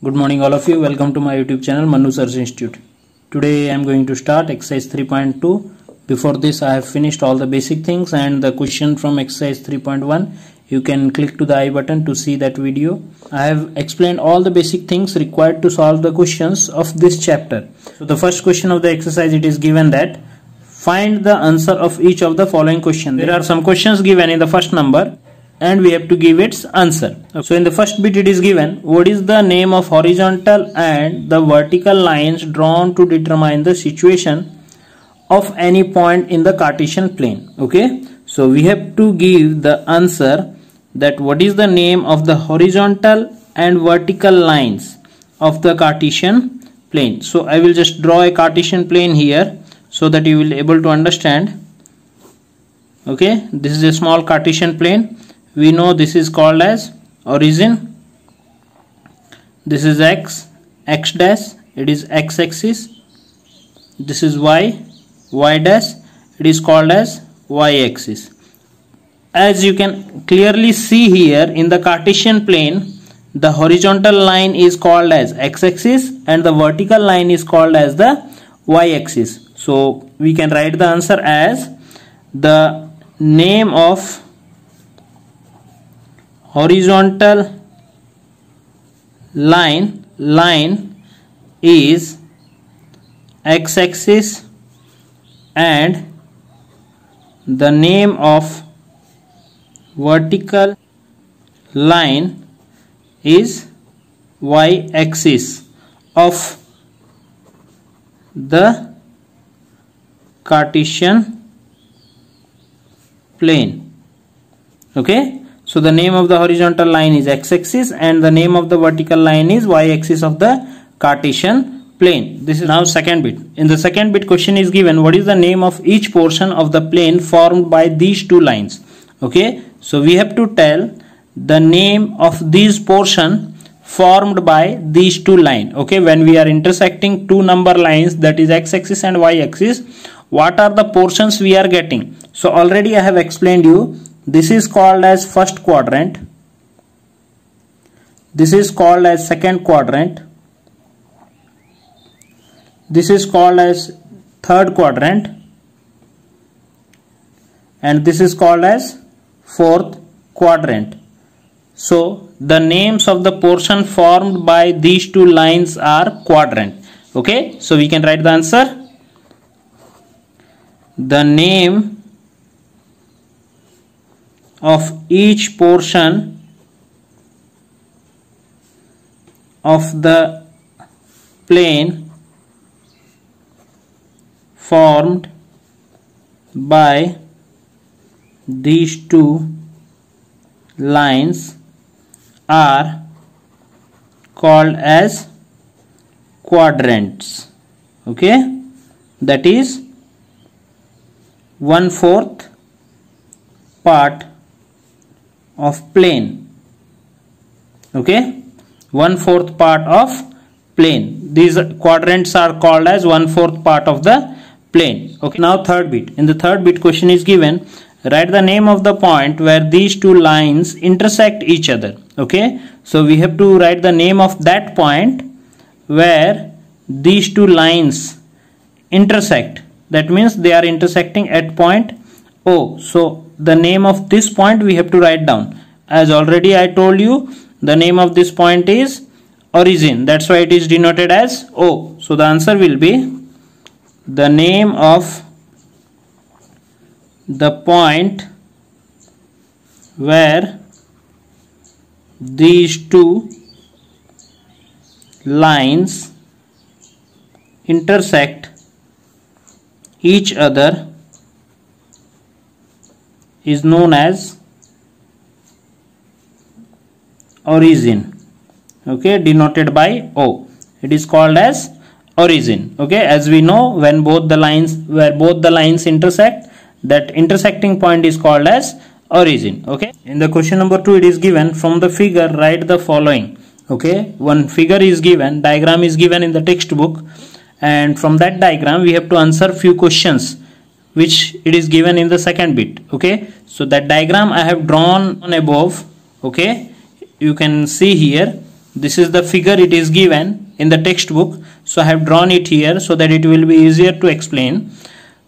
Good morning all of you. Welcome to my YouTube channel Manu Search Institute. Today I am going to start exercise 3.2. Before this I have finished all the basic things and the question from exercise 3.1. You can click to the I button to see that video. I have explained all the basic things required to solve the questions of this chapter. So the first question of the exercise, it is given that find the answer of each of the following questions. There are some questions given in the first number and we have to give its answer. So in the first bit it is given, what is the name of horizontal and the vertical lines drawn to determine the situation of any point in the Cartesian plane. Okay, so we have to give the answer that what is the name of the horizontal and vertical lines of the Cartesian plane. So I will just draw a Cartesian plane here so that you will be able to understand. Okay, this is a small Cartesian plane. We know this is called as origin. This is x dash, it is x axis. This is y dash, it is called as y axis. As you can clearly see here, in the Cartesian plane the horizontal line is called as x axis and the vertical line is called as the y axis. So we can write the answer as the name of horizontal line is x axis and the name of vertical line is y axis of the Cartesian plane. Okay, so the name of the horizontal line is x axis and the name of the vertical line is y axis of the Cartesian plane. This is now second bit. In the second bit, question is given, what is the name of each portion of the plane formed by these two lines. Okay, so we have to tell the name of these portion formed by these two lines. Okay, when we are intersecting two number lines, that is x axis and y axis, what are the portions we are getting? So already I have explained you, this is called as first quadrant, this is called as second quadrant, this is called as third quadrant, and this is called as fourth quadrant. So the names of the portion formed by these two lines are quadrant. Okay, so we can write the answer. The name of each portion of the plane formed by these two lines are called as quadrants. Okay, that is 1/4 part of plane. Okay, 1/4 part of plane. These quadrants are called as 1/4 part of the plane. Okay, now third bit. In the third bit, question is given, write the name of the point where these two lines intersect each other. Okay, so we have to write the name of that point where these two lines intersect. That means they are intersecting at point O. So the name of this point we have to write down. As already I told you, the name of this point is origin. That's why it is denoted as O. So the answer will be the name of the point where these two lines intersect each other is known as origin. Okay, denoted by O. It is called as origin. Okay, as we know, when both the lines intersect, that intersecting point is called as origin. Okay, in the question number 2, it is given, from the figure write the following. Okay, one figure is given, diagram is given in the textbook, and from that diagram we have to answer few questions which it is given in the second bit. Okay, so that diagram I have drawn on above. Okay, you can see here This is the figure it is given in the textbook. So I have drawn it here so that it will be easier to explain.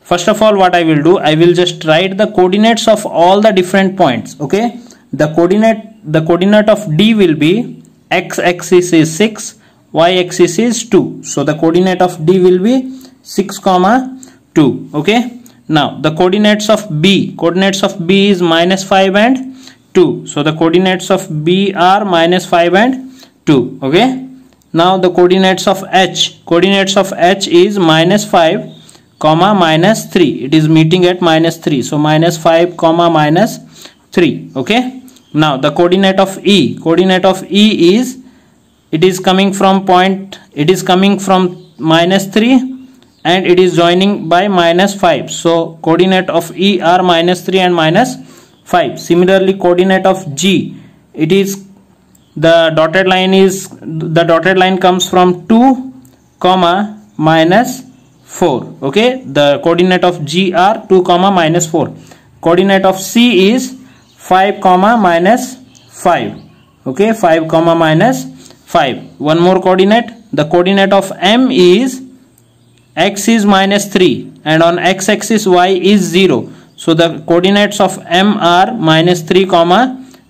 First of all, what I will do, I will just write the coordinates of all the different points. Okay, the coordinate of D will be x-axis is 6, y-axis is 2. So the coordinate of D will be 6, 2. Okay, now the coordinates of B is -5 and 2. So the coordinates of B are -5 and 2. Okay, now the coordinates of H is -5, -3. It is meeting at -3. So -5, -3. Okay, now the coordinate of E is, it is coming from -3 and it is joining by -5. So coordinate of E are -3 and -5. Similarly, coordinate of G, it is the dotted line comes from 2, -4. Okay, the coordinate of G are 2, -4. Coordinate of C is 5, -5. Okay, 5, -5. One more coordinate. The coordinate of M is x is -3 and on x-axis y is 0. So the coordinates of M are -3,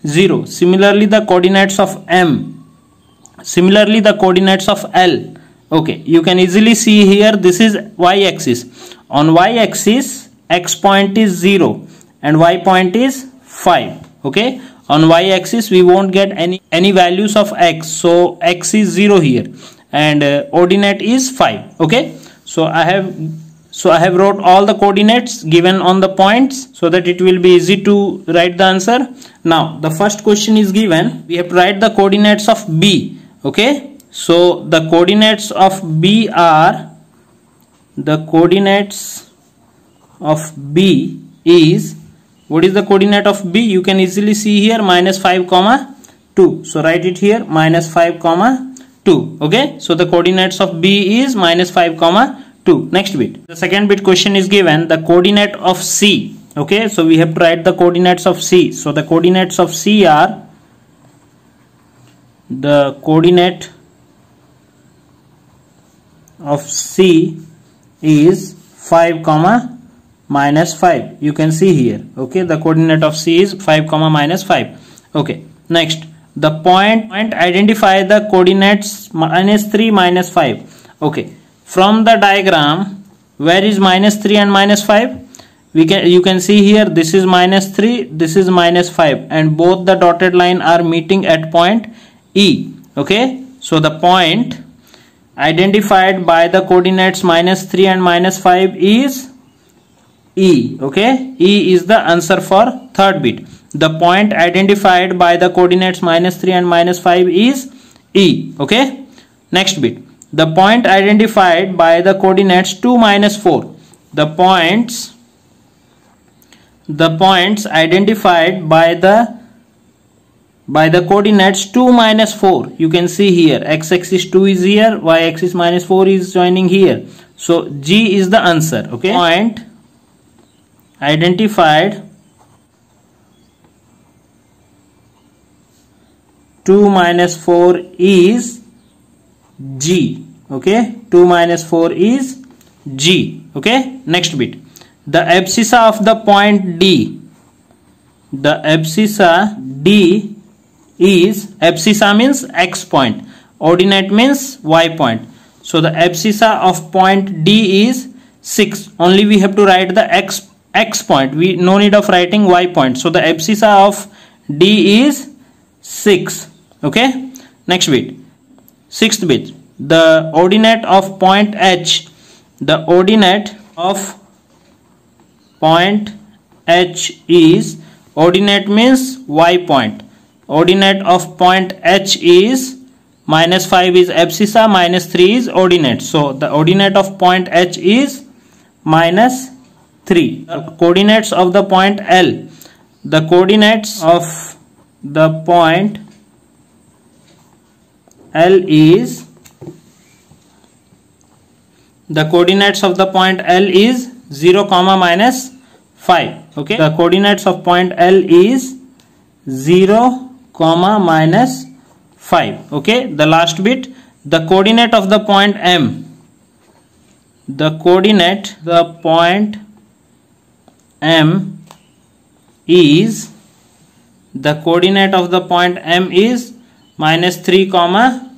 0. Similarly, the coordinates of L. Okay, you can easily see here, this is y-axis. On y-axis, x point is 0 and y point is 5. Okay, on y-axis we won't get any values of x, so x is 0 here and ordinate is 5. Okay, so I have wrote all the coordinates given on the points so that it will be easy to write the answer. Now the first question is given, we have to write the coordinates of B. Okay, so the coordinates of B are, the coordinates of B is, what is the coordinate of B? You can easily see here, -5, 2. So write it here, -5, 2. Okay, so the coordinates of B is -5, 2. Next bit, the second bit question is given, the coordinate of C. Okay, so we have to write the coordinates of C. So the coordinates of C are, the coordinate of C is 5, -5. You can see here. Okay, the coordinate of C is 5, -5. Okay, next, the point identify the coordinates -3, -5. Okay, from the diagram, where is -3 and -5? You can see here, this is -3, this is -5, and both the dotted line are meeting at point E. Okay, so the point identified by the coordinates -3 and -5 is E. Okay, E is the answer for third bit. The point identified by the coordinates -3 and -5 is E. Okay, next bit, the point identified by the coordinates 2, -4. The points identified by the coordinates 2, -4. You can see here, x-axis 2 is here, y-axis -4 is joining here. So G is the answer. Okay, point identified 2, -4 is G. Okay, 2, -4 is G. Okay, next bit, the abscissa of the point D. The abscissa D is, abscissa means x point, ordinate means y point. So the abscissa of point D is 6. Only we have to write the x point, we no need of writing y point. So the abscissa of D is 6. Okay, next bit, sixth bit, the ordinate of point H. The ordinate of point H is, ordinate means y point, ordinate of point H is -5 is abscissa, -3 is ordinate. So the ordinate of point H is -3. The coordinates of the point L. The coordinates of the point L is, the coordinates of the point L is 0, -5. Okay, the coordinates of point L is 0, 5. Okay, the last bit, the coordinate of the point M. The coordinate the point M is, the coordinate of the point M is minus 3 comma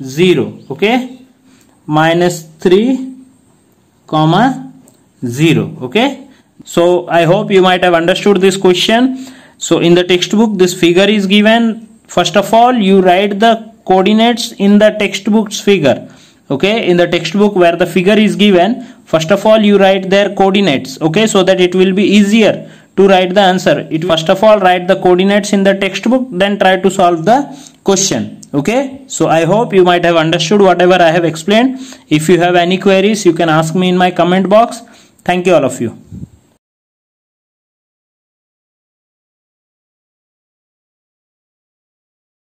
0. Okay, minus 3 comma 0. Okay, so I hope you might have understood this question. So in the textbook this figure is given. First of all, you write the coordinates in the textbook's figure. Okay, in the textbook where the figure is given, first of all you write their coordinates. Okay, so that it will be easier to write the answer. It first of all write the coordinates in the textbook, then try to solve the question. Okay, so I hope you might have understood whatever I have explained. If you have any queries, you can ask me in my comment box. Thank you all of you.